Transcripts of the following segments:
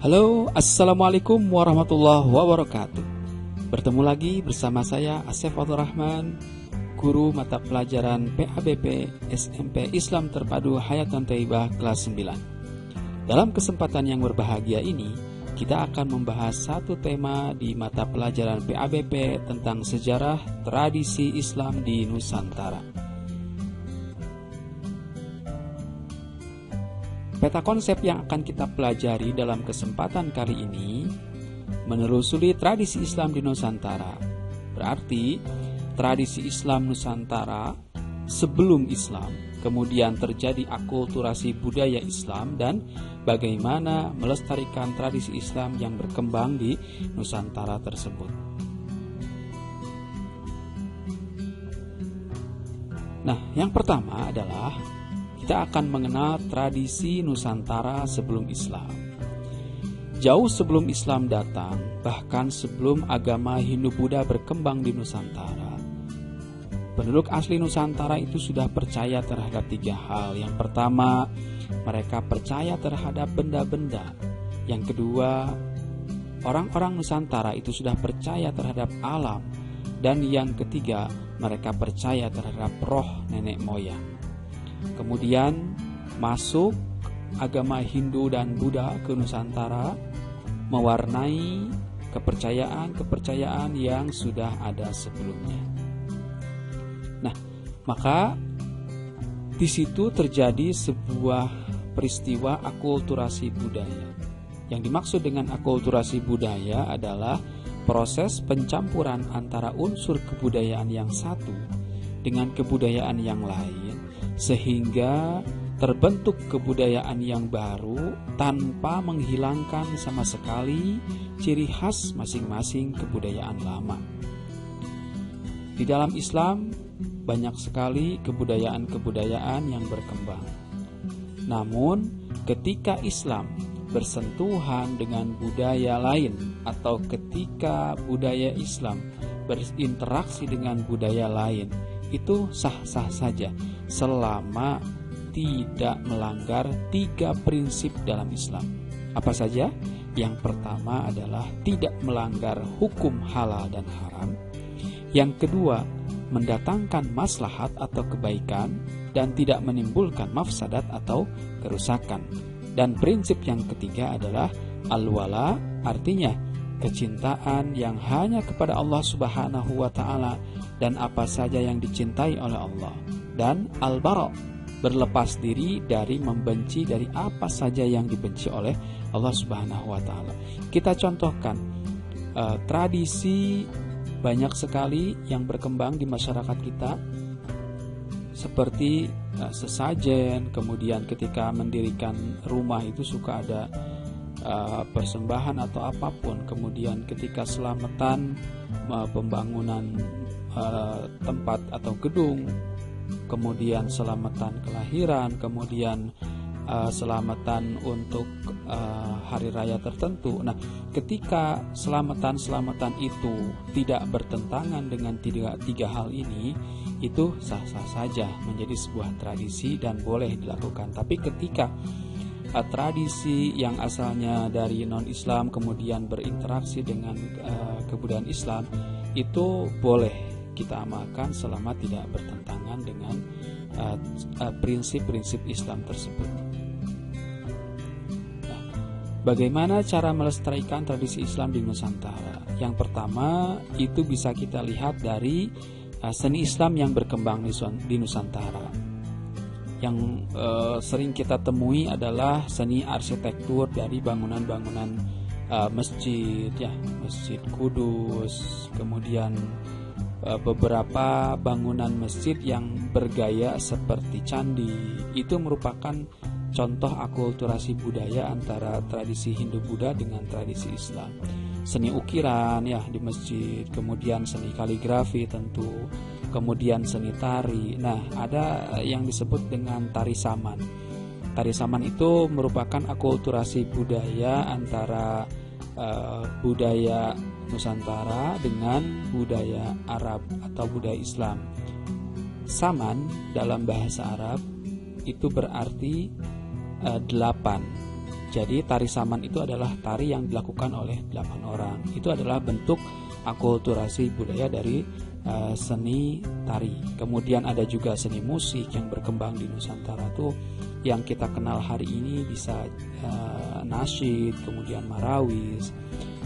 Halo, Assalamualaikum warahmatullahi wabarakatuh. Bertemu lagi bersama saya Asef Rahman, guru mata pelajaran PABP SMP Islam Terpadu Hayatan Thayyibah kelas 9. Dalam kesempatan yang berbahagia ini, kita akan membahas satu tema di mata pelajaran PABP tentang sejarah tradisi Islam di Nusantara. Peta konsep yang akan kita pelajari dalam kesempatan kali ini menelusuri tradisi Islam di Nusantara. Berarti tradisi Islam Nusantara sebelum Islam, kemudian terjadi akulturasi budaya Islam, dan bagaimana melestarikan tradisi Islam yang berkembang di Nusantara tersebut. Nah, yang pertama adalah kita akan mengenal tradisi Nusantara sebelum Islam. Jauh sebelum Islam datang, bahkan sebelum agama Hindu-Buddha berkembang di Nusantara, penduduk asli Nusantara itu sudah percaya terhadap 3 hal. Yang pertama, mereka percaya terhadap benda-benda. Yang kedua, orang-orang Nusantara itu sudah percaya terhadap alam. Dan yang ketiga, mereka percaya terhadap roh nenek moyang. Kemudian masuk agama Hindu dan Buddha ke Nusantara, mewarnai kepercayaan-kepercayaan yang sudah ada sebelumnya. Nah, maka di situ terjadi sebuah peristiwa akulturasi budaya. Yang dimaksud dengan akulturasi budaya adalah proses pencampuran antara unsur kebudayaan yang satu dengan kebudayaan yang lain, sehingga terbentuk kebudayaan yang baru tanpa menghilangkan sama sekali ciri khas masing-masing kebudayaan lama. Di dalam Islam banyak sekali kebudayaan-kebudayaan yang berkembang. Namun ketika Islam bersentuhan dengan budaya lain, atau ketika budaya Islam berinteraksi dengan budaya lain, itu sah-sah saja selama tidak melanggar 3 prinsip dalam Islam. Apa saja? Yang pertama adalah tidak melanggar hukum halal dan haram. Yang kedua, mendatangkan maslahat atau kebaikan dan tidak menimbulkan mafsadat atau kerusakan. Dan prinsip yang ketiga adalah al-wala, artinya kecintaan yang hanya kepada Allah Subhanahu wa Ta'ala dan apa saja yang dicintai oleh Allah. Dan al-bara, berlepas diri dari membenci dari apa saja yang dibenci oleh Allah Subhanahu wa Ta'ala. Kita contohkan tradisi banyak sekali yang berkembang di masyarakat kita, seperti sesajen. Kemudian ketika mendirikan rumah itu suka ada persembahan atau apapun. Kemudian ketika selamatan pembangunan tempat atau gedung, kemudian selamatan kelahiran, kemudian selamatan untuk hari raya tertentu. Nah, ketika selamatan itu tidak bertentangan dengan tiga hal ini, itu sah-sah saja menjadi sebuah tradisi dan boleh dilakukan. Tapi ketika tradisi yang asalnya dari non-Islam kemudian berinteraksi dengan kebudayaan Islam, itu boleh kita amalkan selama tidak bertentangan dengan prinsip-prinsip Islam tersebut. Nah, bagaimana cara melestarikan tradisi Islam di Nusantara? Yang pertama, itu bisa kita lihat dari seni Islam yang berkembang di Nusantara. Yang sering kita temui adalah seni arsitektur dari bangunan-bangunan masjid, ya, Masjid Kudus, kemudian beberapa bangunan masjid yang bergaya seperti candi. Itu merupakan contoh akulturasi budaya antara tradisi Hindu-Buddha dengan tradisi Islam. Seni ukiran, ya, di masjid, kemudian seni kaligrafi tentu, kemudian seni tari. Nah, ada yang disebut dengan tari saman. Tari saman itu merupakan akulturasi budaya antara budaya Nusantara dengan budaya Arab atau budaya Islam. Saman dalam bahasa Arab itu berarti 8. Jadi tari saman itu adalah tari yang dilakukan oleh 8 orang. Itu adalah bentuk akulturasi budaya dari seni tari. Kemudian ada juga seni musik yang berkembang di Nusantara tuh, yang kita kenal hari ini bisa nasyid, kemudian marawis,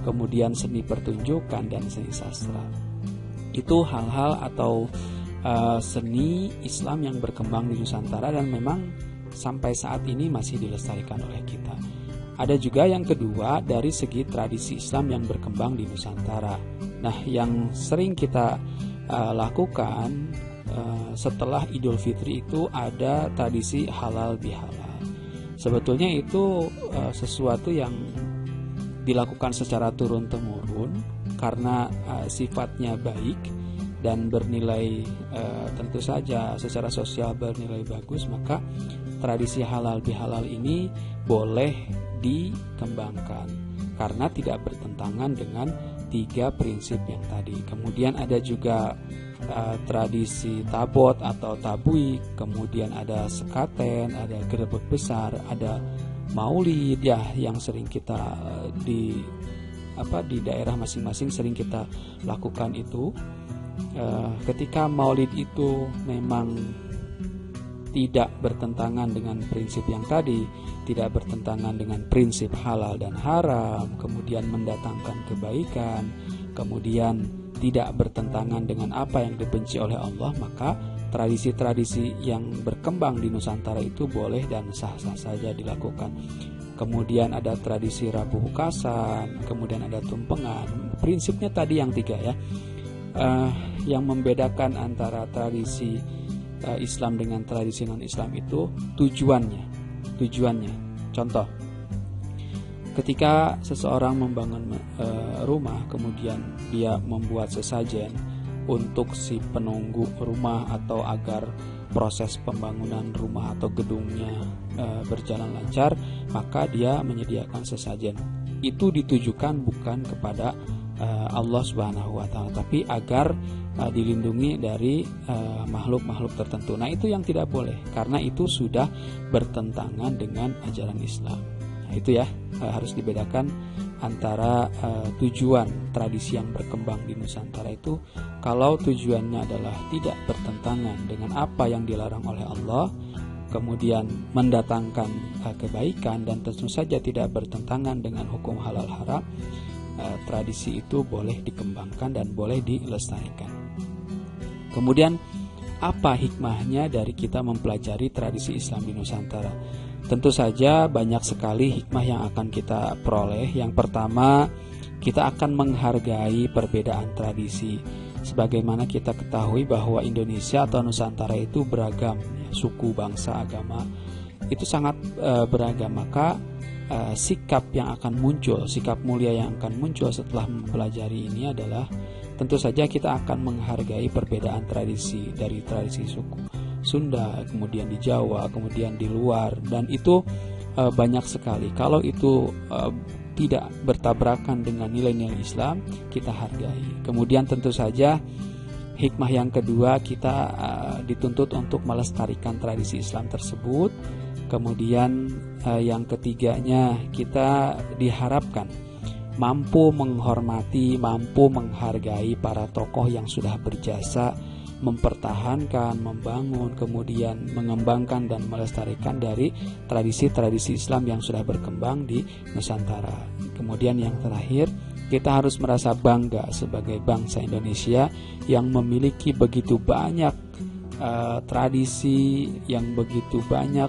kemudian seni pertunjukan dan seni sastra. Itu hal-hal atau seni Islam yang berkembang di Nusantara dan memang sampai saat ini masih dilestarikan oleh kita. Ada juga yang kedua dari segi tradisi Islam yang berkembang di Nusantara. Nah, yang sering kita lakukan setelah Idul Fitri itu ada tradisi halal bihalal. Sebetulnya itu sesuatu yang dilakukan secara turun-temurun karena sifatnya baik dan bernilai tentu saja secara sosial bernilai bagus, maka tradisi halal bihalal ini boleh dikembangkan karena tidak bertentangan dengan 3 prinsip yang tadi. Kemudian ada juga tradisi tabot atau tabui, kemudian ada sekaten, ada gerebek besar, ada maulid ya yang sering kita di daerah masing-masing sering kita lakukan itu. Ketika maulid itu memang tidak bertentangan dengan prinsip yang tadi, tidak bertentangan dengan prinsip halal dan haram, kemudian mendatangkan kebaikan, kemudian tidak bertentangan dengan apa yang dibenci oleh Allah, maka tradisi-tradisi yang berkembang di Nusantara itu boleh dan sah-sah saja dilakukan. Kemudian ada tradisi Rabu Hukasan, kemudian ada tumpengan. Prinsipnya tadi yang 3 ya. Yang membedakan antara tradisi Islam dengan tradisi non-Islam itu tujuannya. Contoh, ketika seseorang membangun rumah, kemudian dia membuat sesajen untuk si penunggu rumah atau agar proses pembangunan rumah atau gedungnya berjalan lancar, maka dia menyediakan sesajen. Itu ditujukan bukan kepada Allah Subhanahu wa taala, tapi agar dilindungi dari makhluk-makhluk tertentu. Nah, itu yang tidak boleh karena itu sudah bertentangan dengan ajaran Islam. Nah, itu ya harus dibedakan antara tujuan tradisi yang berkembang di Nusantara itu. Kalau tujuannya adalah tidak bertentangan dengan apa yang dilarang oleh Allah, kemudian mendatangkan kebaikan dan tentu saja tidak bertentangan dengan hukum halal haram, tradisi itu boleh dikembangkan dan boleh dilestarikan. Kemudian apa hikmahnya dari kita mempelajari tradisi Islam di Nusantara? Tentu saja banyak sekali hikmah yang akan kita peroleh. Yang pertama, kita akan menghargai perbedaan tradisi. Sebagaimana kita ketahui bahwa Indonesia atau Nusantara itu beragam, suku, bangsa, agama itu sangat beragam. Maka sikap yang akan muncul, sikap mulia yang akan muncul setelah mempelajari ini adalah tentu saja kita akan menghargai perbedaan tradisi, dari tradisi suku Sunda, kemudian di Jawa, kemudian di luar, dan itu banyak sekali. Kalau itu tidak bertabrakan dengan nilai-nilai Islam, kita hargai. Kemudian tentu saja hikmah yang kedua, kita dituntut untuk melestarikan tradisi Islam tersebut. Kemudian yang ketiganya, kita diharapkan mampu menghormati, mampu menghargai para tokoh yang sudah berjasa mempertahankan, membangun, kemudian mengembangkan dan melestarikan dari tradisi-tradisi Islam yang sudah berkembang di Nusantara. Kemudian yang terakhir, kita harus merasa bangga sebagai bangsa Indonesia yang memiliki begitu banyak tradisi, yang begitu banyak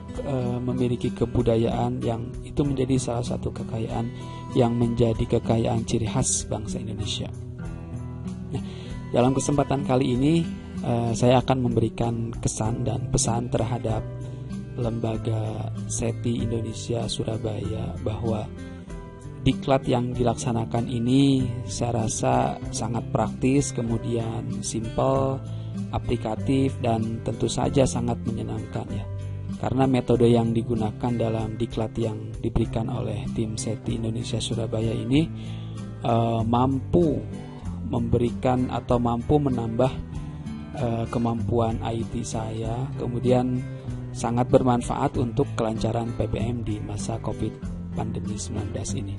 memiliki kebudayaan yang itu menjadi salah satu kekayaan yang menjadi kekayaan ciri khas bangsa Indonesia. Nah, dalam kesempatan kali ini saya akan memberikan kesan dan pesan terhadap Lembaga SETI Indonesia Surabaya bahwa diklat yang dilaksanakan ini saya rasa sangat praktis, kemudian simpel, aplikatif, dan tentu saja sangat menyenangkan ya. Karena metode yang digunakan dalam diklat yang diberikan oleh tim SETI Indonesia Surabaya ini mampu memberikan atau mampu menambah kemampuan IT saya, kemudian sangat bermanfaat untuk kelancaran PPM di masa COVID-19 pandemi 19 ini.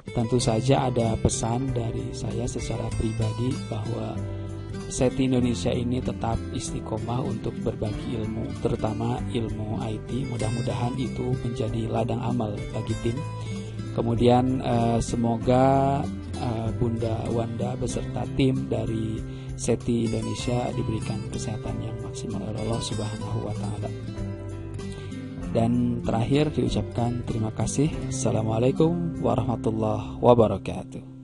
Tentu saja ada pesan dari saya secara pribadi bahwa SETI Indonesia ini tetap istiqomah untuk berbagi ilmu, terutama ilmu IT. Mudah-mudahan itu menjadi ladang amal bagi tim. Kemudian semoga Bunda Wanda beserta tim dari SETI Indonesia diberikan kesehatan yang maksimal oleh Allah Subhanahu wa Ta'ala. Dan terakhir diucapkan terima kasih. Assalamualaikum warahmatullahi wabarakatuh.